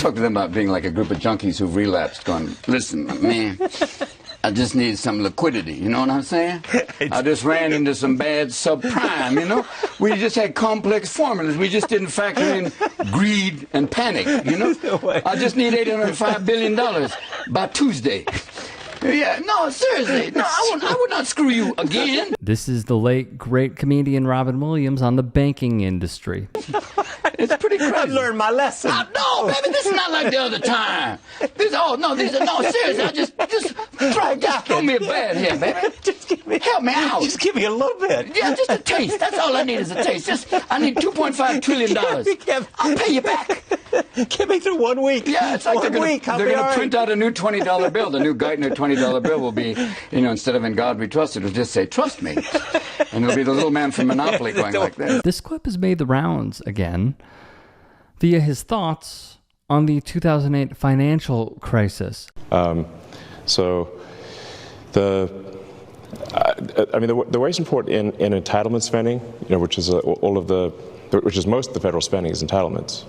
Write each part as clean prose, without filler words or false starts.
talk to them about being like a group of junkies who've relapsed, going, listen, man, I just need some liquidity, you know what I'm saying? I just ran into some bad subprime, you know? We just had complex formulas. We just didn't factor in greed and panic, you know? I just need $805 billion by Tuesday. Yeah, no, seriously. No, I would not screw you again. This is the late, great comedian Robin Williams on the banking industry. It's pretty crazy. I've learned my lesson. No, baby, this is not like the other time. No, seriously, I just throw me a bed here, baby. Just give me, help me out. Just give me a little bit. Yeah, just a taste. That's all I need is a taste. I need $2.5 trillion. I'll pay you back. Get me through 1 week. Yeah, it's like they're going to print out a new $20 bill. The new Geithner $20 bill will be, instead of "In God We Trust," it'll just say "Trust me," and it'll be the little man from Monopoly going like this. This clip has made the rounds again via his thoughts on the 2008 financial crisis. So the wage report in entitlement spending, which is which is most of the federal spending is entitlements.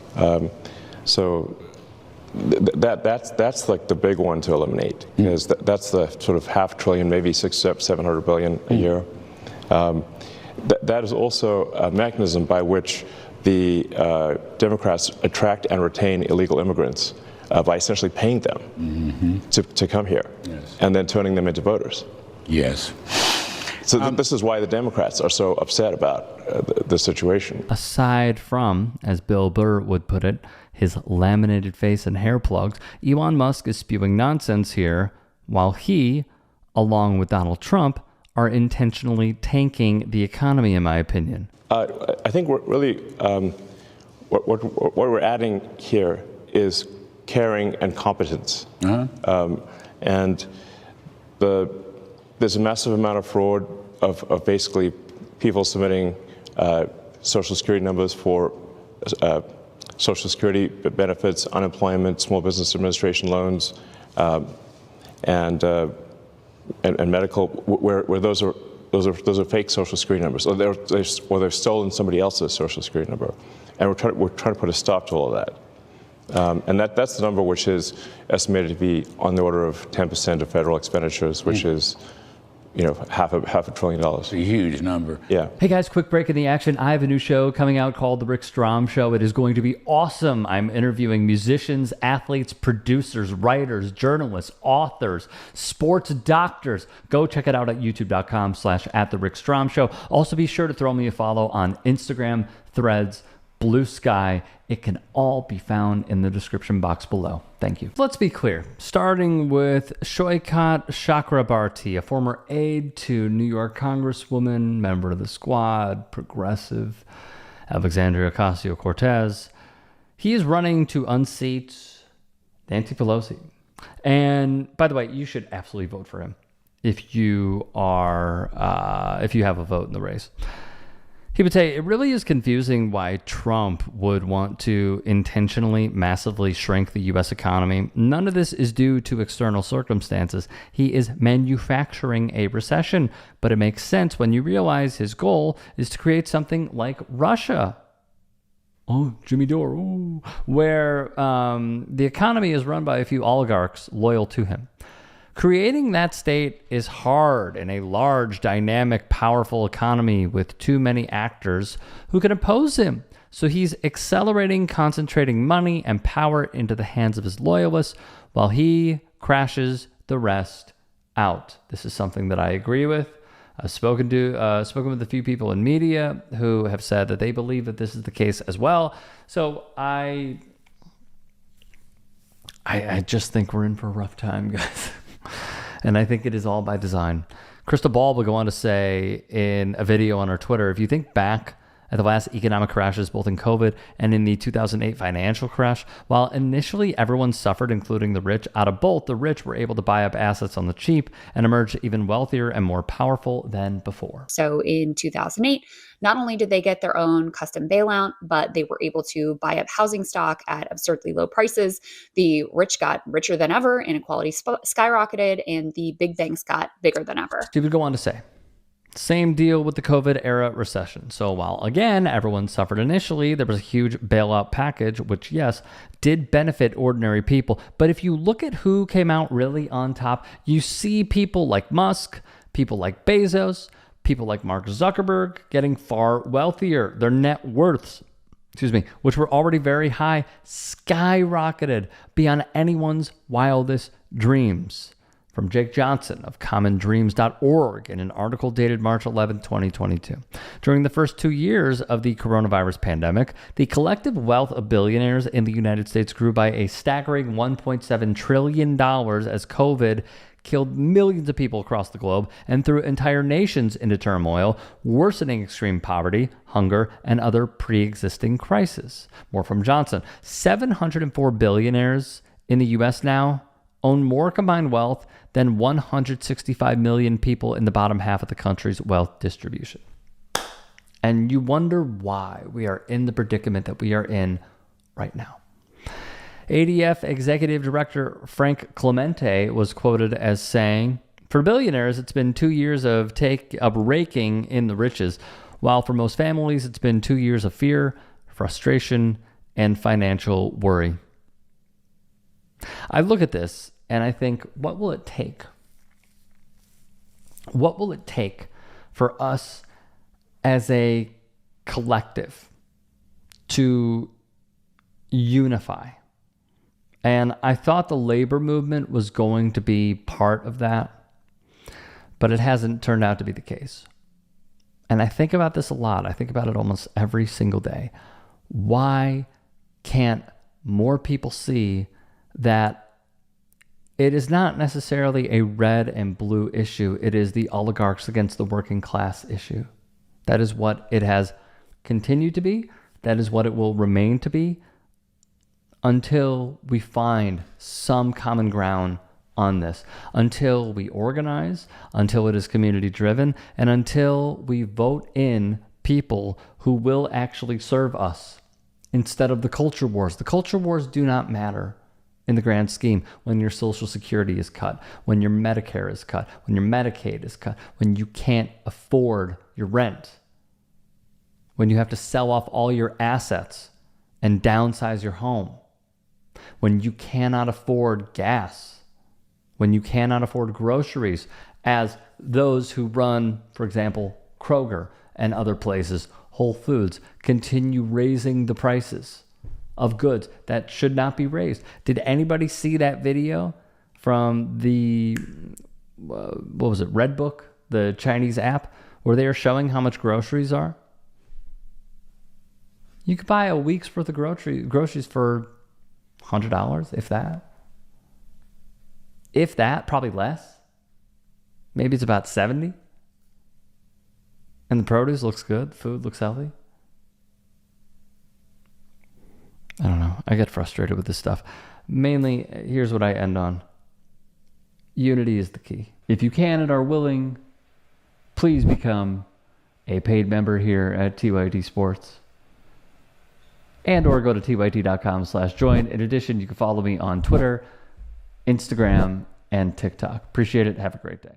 That's like the big one to eliminate, because that's the sort of $500 billion, maybe $700 billion a year. That is also a mechanism by which the Democrats attract and retain illegal immigrants by essentially paying them to come here, and then turning them into voters. Yes. So this is why the Democrats are so upset about the situation. Aside from, as Bill Burr would put it, his laminated face and hair plugs, Elon Musk is spewing nonsense here, while he, along with Donald Trump, are intentionally tanking the economy, in my opinion. I think we're really, what we're adding here is caring and competence. And there's a massive amount of fraud of basically people submitting Social Security numbers for Social Security benefits, unemployment, Small Business Administration loans, and medical, where those are fake Social Security numbers, or they've stolen somebody else's Social Security number, and we're trying to put a stop to all of that. And that's the number which is estimated to be on the order of 10% of federal expenditures, which is half a trillion dollars. It's a huge number. Yeah. Hey guys, quick break in the action. I have a new show coming out called The Rick Strom Show. It is going to be awesome. I'm interviewing musicians, athletes, producers, writers, journalists, authors, sports doctors. Go check it out at youtube.com/@TheRickStrom Show. Also be sure to throw me a follow on Instagram, Threads, Blue Sky. It can all be found in the description box below. Thank you. Let's be clear, starting with Shoykat Chakrabarti, a former aide to New York Congresswoman, member of the Squad, progressive, Alexandria Ocasio-Cortez. He is running to unseat Nancy Pelosi. And by the way, you should absolutely vote for him if you have a vote in the race. He would say, it really is confusing why Trump would want to intentionally, massively shrink the U.S. economy. None of this is due to external circumstances. He is manufacturing a recession, but it makes sense when you realize his goal is to create something like Russia. Oh, Jimmy Dore. Ooh. Where the economy is run by a few oligarchs loyal to him. Creating that state is hard in a large, dynamic, powerful economy with too many actors who can oppose him. So he's accelerating, concentrating money and power into the hands of his loyalists while he crashes the rest out. This is something that I agree with. I've spoken with a few people in media who have said that they believe that this is the case as well. So I just think we're in for a rough time, guys. And I think it is all by design. Crystal Ball will go on to say in a video on her Twitter, if you think back at the last economic crashes, both in COVID and in the 2008 financial crash, while initially everyone suffered, including the rich, out of both, the rich were able to buy up assets on the cheap and emerge even wealthier and more powerful than before. So in 2008, not only did they get their own custom bailout, but they were able to buy up housing stock at absurdly low prices. The rich got richer than ever, inequality skyrocketed, and the big banks got bigger than ever. She would go on to say, Same deal with the COVID era recession. So while, again, everyone suffered initially, there was a huge bailout package, which, yes, did benefit ordinary people. But if you look at who came out really on top, you see people like Musk, people like Bezos, people like Mark Zuckerberg getting far wealthier. Their net worths, which were already very high, skyrocketed beyond anyone's wildest dreams. From Jake Johnson of commondreams.org in an article dated March 11, 2022. During the first 2 years of the coronavirus pandemic, the collective wealth of billionaires in the United States grew by a staggering $1.7 trillion as COVID killed millions of people across the globe and threw entire nations into turmoil, worsening extreme poverty, hunger, and other pre-existing crises. More from Johnson. 704 billionaires in the U.S. now own more combined wealth than 165 million people in the bottom half of the country's wealth distribution. And you wonder why we are in the predicament that we are in right now. ADF Executive Director Frank Clemente was quoted as saying, "For billionaires, it's been 2 years of raking in the riches, while for most families, it's been 2 years of fear, frustration, and financial worry." I look at this and I think, what will it take? What will it take for us as a collective to unify? And I thought the labor movement was going to be part of that, but it hasn't turned out to be the case. And I think about this a lot. I think about it almost every single day. Why can't more people see that it is not necessarily a red and blue issue? It is the oligarchs against the working class issue. That is what it has continued to be. That is what it will remain to be until we find some common ground on this, until we organize, until it is community driven, and until we vote in people who will actually serve us instead of the culture wars. The culture wars do not matter in the grand scheme when your Social Security is cut, when your Medicare is cut, when your Medicaid is cut, when you can't afford your rent, when you have to sell off all your assets and downsize your home, when you cannot afford gas, when you cannot afford groceries, as those who run, for example, Kroger and other places, Whole Foods, continue raising the prices of goods that should not be raised. Did anybody see that video from the, Redbook, the Chinese app, where they are showing how much groceries are? You could buy a week's worth of groceries for $100, if that. If that, probably less. Maybe it's about 70. And the produce looks good. The food looks healthy. I don't know. I get frustrated with this stuff. Mainly, here's what I end on. Unity is the key. If you can and are willing, please become a paid member here at TYT Sports. And or go to tyt.com/join. In addition, you can follow me on Twitter, Instagram, and TikTok. Appreciate it. Have a great day.